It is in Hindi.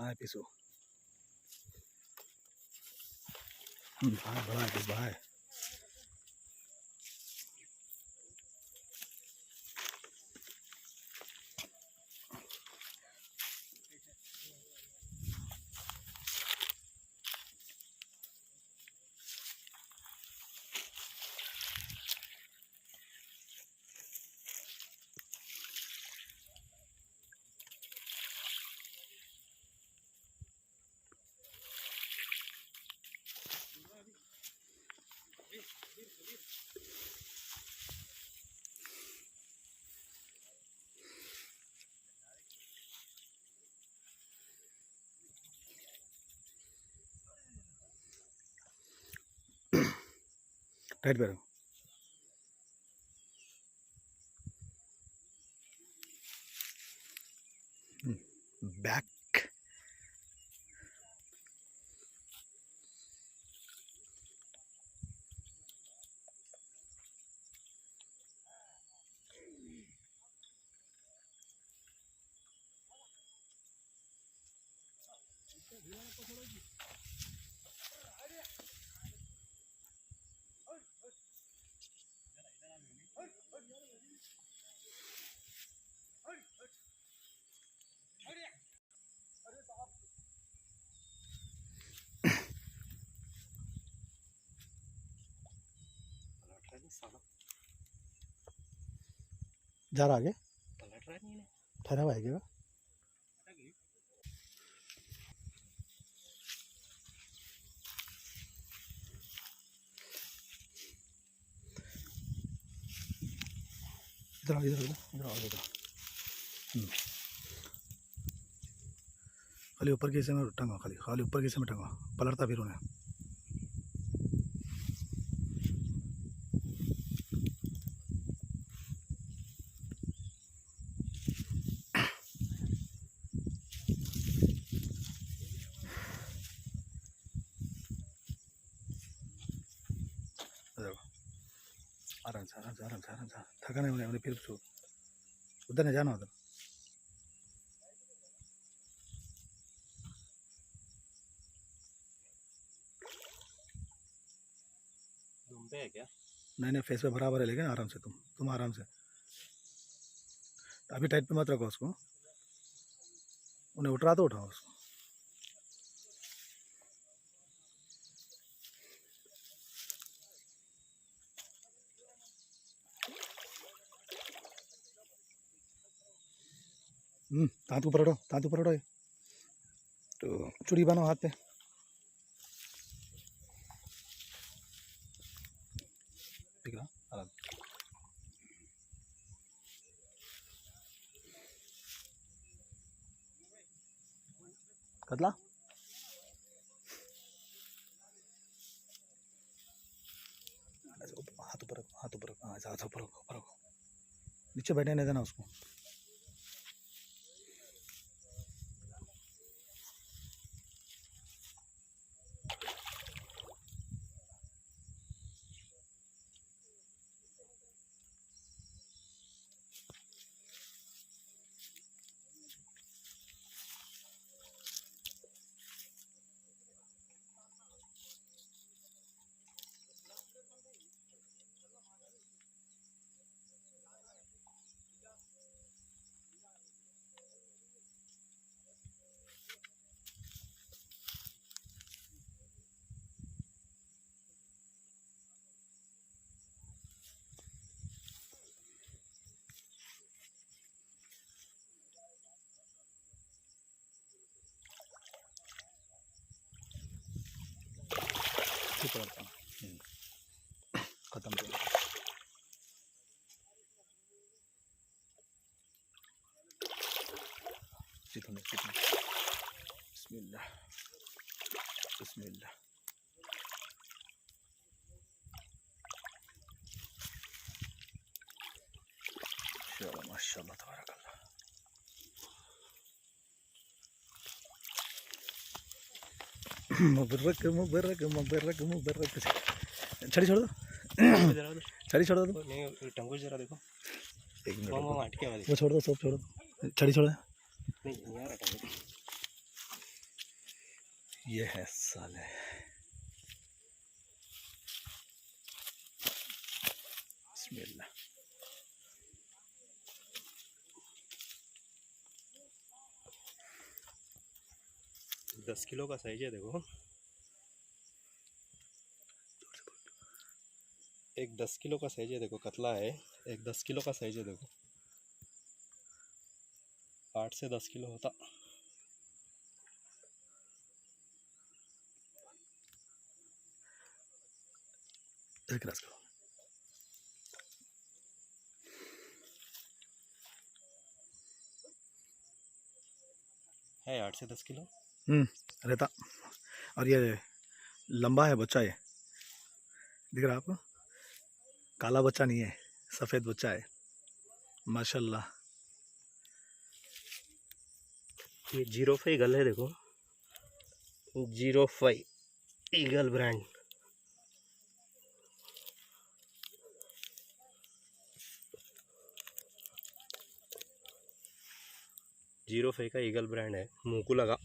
है पीसू। बड़ा है, बड़ा है। टाइट पे रखो। बैक जा रहा आगे, ठहरा हुआ है क्या? इधर इधर इधर आओ इधर। खाली ऊपर के हिस्से में टंगा, खाली ऊपर के हिस्से में टंगा, पलटता फिर उन्हें। आराम से आराम से आराम से आराम से, थका नहीं उन्हें फिर उधर नहीं जाना उधर। पे है क्या? नहीं फेस पे बराबर है, लेकिन आराम से तुम आराम से। अभी टाइट पे मत रखो उसको, उन्हें उठा तो उठाओ उसको। दांत ऊपर उठाओ, दांत ऊपर उठाओ, तो चूड़ी बनाओ हाथ पे। ठीक है, आराम। कतला हाथ ऊपर रखो, हाथ ऊपर रखो, हाथ ऊपर रखो, नीचे बैठने नहीं देना उसको। खत्म कर। बिस्मिल्लाह बिस्मिल्लाह। माशाल्लाह तबारकल्लाह। मुबर्रक मुबर्रक मुबर्रक मुबर्रक। छड़ी छोड़ दो, छड़ी छोड़ दो। नहीं टंगो जरा देखो, एक मिनट वो अटके वाली, वो छोड़ दो, सब छोड़ दो, छड़ी छोड़ दो। नहीं यार ये है साले। बिस्मिल्लाह। 10 किलो का साइज है देखो। एक 10 किलो का साइज है देखो, कतला है। एक 10 किलो का साइज है देखो। 8 से 10 किलो होता। एक रस करो। है 8 से 10 किलो। रहता। और ये लंबा है बच्चा, ये दिख रहा है आपको? काला बच्चा नहीं है, सफ़ेद बच्चा है माशाल्लाह। ये 05 ईगल है देखो। 05 ईगल ब्रांड। 05 का ईगल ब्रांड है, मुंह को लगा।